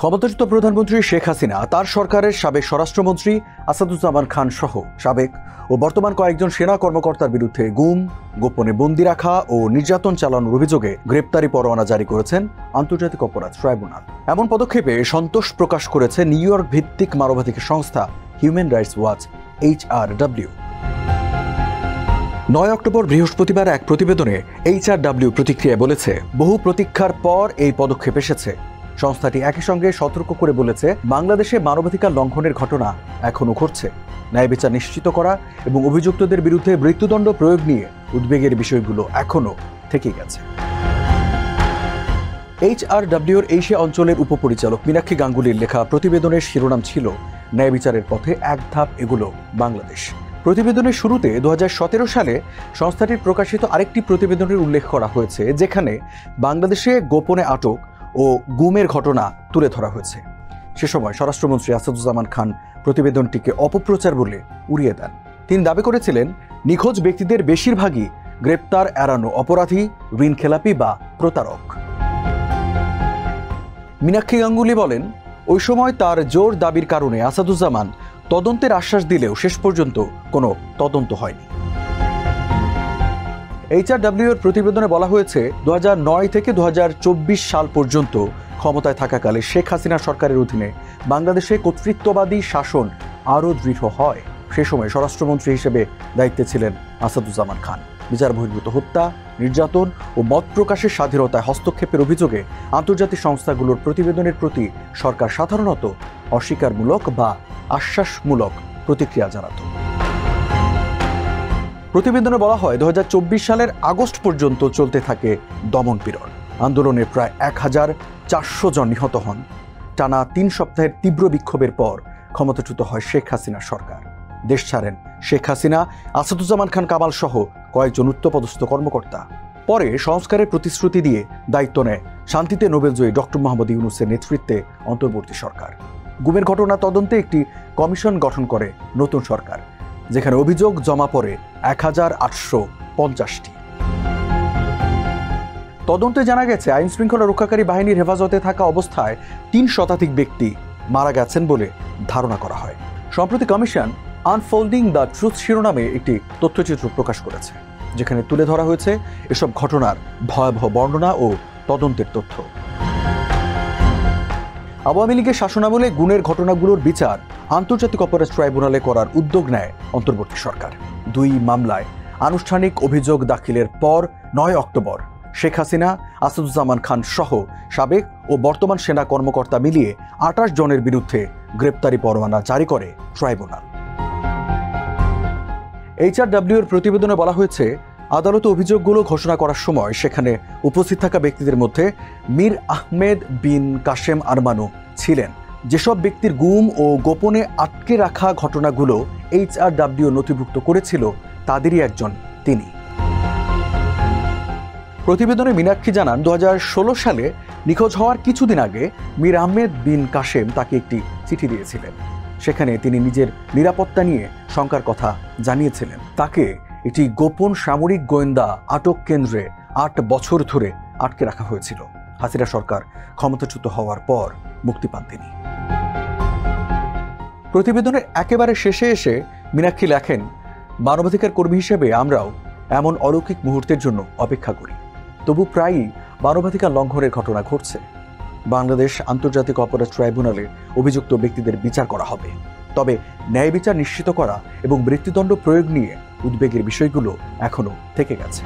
ক্ষমতাচ্যুত প্রধানমন্ত্রী শেখ হাসিনা তার সরকারের সাবেক স্বরাষ্ট্রমন্ত্রী আসাদুজ্জামান খান সহ সাবেক ও বর্তমান কয়েকজন সেনা কর্মকর্তার বিরুদ্ধে গুম, গোপনে বন্দী রাখা ও নির্যাতন চালানোর অভিযোগে গ্রেপ্তারি পরোয়ানা জারি করেছেন আন্তর্জাতিক অপরাধ ট্রাইব্যুনাল। এমন পদক্ষেপে সন্তোষ প্রকাশ করেছে নিউ ইয়র্ক ভিত্তিক মানবাধিকার সংস্থা human rights watch HRW। 9 October বৃহস্পতিবার এক প্রতিবেদনে HRW প্রতিক্রিয়ায় বলেছে, বহু প্রতীক্ষার পর এই পদক্ষেপ এসেছে। সংস্থাটি একই সঙ্গে সতর্ক করে বলেছে, বাংলাদেশে মানবাধিকার লঙ্ঘনের ঘটনা এখনও ঘটছে। ন্যায় বিচার নিশ্চিত করা এবং অভিযুক্তদের বিরুদ্ধে মৃত্যুদণ্ড প্রয়োগ নিয়ে উদ্বেগের বিষয়গুলো এখনও থেকে গেছে। HRWর এশিয়া অঞ্চলের উপপরিচালক মীনাক্ষী গাঙ্গুলির লেখা প্রতিবেদনের শিরোনাম ছিল, ন্যায় বিচারের পথে এক ধাপ এগুলো বাংলাদেশ। প্রতিবেদনের শুরুতে 2017 সালে সংস্থাটির প্রকাশিত আরেকটি প্রতিবেদনের উল্লেখ করা হয়েছে, যেখানে বাংলাদেশে গোপনে আটক ও গুমের ঘটনা তুলে ধরা হয়েছে। সে সময় স্বরাষ্ট্রমন্ত্রী আসাদুজ্জামান খান প্রতিবেদনটিকে অপপ্রচার বলে উড়িয়ে দেন। তিনি দাবি করেছিলেন, নিখোঁজ ব্যক্তিদের বেশিরভাগই গ্রেপ্তার এড়ানো অপরাধী, ঋণখেলাপি বা প্রতারক। মীনাক্ষী গাঙ্গুলি বলেন, ওই সময় তার জোর দাবির কারণে আসাদুজ্জামান তদন্তের আশ্বাস দিলেও শেষ পর্যন্ত কোনো তদন্ত হয়নি। HRW এর প্রতিবেদনে বলা হয়েছে, 2009 থেকে 2024 সাল পর্যন্ত ক্ষমতায় থাকাকালে শেখ হাসিনা সরকারের অধীনে বাংলাদেশে কর্তৃত্ববাদী শাসন আরও দৃঢ় হয়। সে সময় স্বরাষ্ট্রমন্ত্রী হিসেবে দায়িত্বে ছিলেন আসাদুজ্জামান খান। বিচার বহির্ভূত হত্যা, নির্যাতন ও মত প্রকাশের স্বাধীনতায় হস্তক্ষেপের অভিযোগে আন্তর্জাতিক সংস্থাগুলোর প্রতিবেদনের প্রতি সরকার সাধারণত অস্বীকারমূলক বা আশ্বাসমূলক প্রতিক্রিয়া জানাত। প্রতিবেদনে বলা হয়, 2024 সালের আগস্ট পর্যন্ত চলতে থাকে দমনপীড়ন। আন্দোলনে প্রায় 1400 জন নিহত হন। টানা 3 সপ্তাহের তীব্র বিক্ষোভের পর ক্ষমতাচ্যুত হয় শেখ হাসিনা সরকার। দেশ ছাড়েন শেখ হাসিনা, আসাদুজ্জামান খান কামাল সহ কয়েকজন উচ্চপদস্থ কর্মকর্তা। পরে সংস্কারের প্রতিশ্রুতি দিয়ে দায়িত্ব নেয় শান্তিতে নোবেলজয়ী ডক্টর মোহাম্মদ ইউনূসের নেতৃত্বে অন্তর্বর্তী সরকার। গুমের ঘটনা তদন্তে একটি কমিশন গঠন করে নতুন সরকার, যেখানে অভিযোগ জমা পড়ে 1850টি। তদন্তে জানা গেছে, আইন শৃঙ্খলা রক্ষাকারী বাহিনীর হেফাজতে থাকা অবস্থায় 3 শতাধিক ব্যক্তি মারা গেছেন বলে ধারণা করা হয়। সম্প্রতি কমিশন আনফোল্ডিং দ্য ট্রুথ শিরোনামে একটি তথ্যচিত্র প্রকাশ করেছে, যেখানে তুলে ধরা হয়েছে এসব ঘটনার ভয়াবহ বর্ণনা ও তদন্তের তথ্য। আওয়ামী লীগের শাসনামলে গুমের ঘটনাগুলোর বিচার আন্তর্জাতিক অপরাধ ট্রাইব্যুনালে করার উদ্যোগ নেয় অন্তর্বর্তী সরকার। 2 মামলায় আনুষ্ঠানিক অভিযোগ দাখিলের পর 9 অক্টোবর শেখ হাসিনা, আসাদুজ্জামান খান সহ সাবেক ও বর্তমান সেনা কর্মকর্তা মিলিয়ে 28 জনের বিরুদ্ধে গ্রেপ্তারি পরোয়ানা জারি করে ট্রাইব্যুনাল। HRW এর প্রতিবেদনে বলা হয়েছে, আদালতে অভিযোগগুলো ঘোষণা করার সময় সেখানে উপস্থিত থাকা ব্যক্তিদের মধ্যে মীর আহমেদ বিন কাশেম আরমানও ছিলেন। যেসব ব্যক্তির গুম ও গোপনে আটকে রাখা ঘটনাগুলো HRW নথিভুক্ত করেছিল, তাদেরই একজন তিনি। প্রতিবেদনে মীনাক্ষী জানান, 2016 সালে নিখোঁজ হওয়ার কিছুদিন আগে মীর আহমেদ বিন কাশেম তাকে একটি চিঠি দিয়েছিলেন। সেখানে তিনি নিজের নিরাপত্তা নিয়ে শঙ্কার কথা জানিয়েছিলেন। তাকে একটি গোপন সামরিক গোয়েন্দা আটক কেন্দ্রে 8 বছর ধরে আটকে রাখা হয়েছিল। হাসিনা সরকার ক্ষমতাচ্যুত হওয়ার পর মুক্তি পান তিনি। প্রতিবেদনের একেবারে শেষে এসে মীনাক্ষী লেখেন, মানবাধিকার কর্মী হিসেবে আমরাও এমন অলৌকিক মুহূর্তের জন্য অপেক্ষা করি। তবু প্রায়ই মানবাধিকার লঙ্ঘনের ঘটনা ঘটছে। বাংলাদেশ আন্তর্জাতিক অপরাধ ট্রাইব্যুনালে অভিযুক্ত ব্যক্তিদের বিচার করা হবে। তবে ন্যায় বিচার নিশ্চিত করা এবং মৃত্যুদণ্ড প্রয়োগ নিয়ে উদ্বেগের বিষয়গুলো এখনো থেকে গেছে।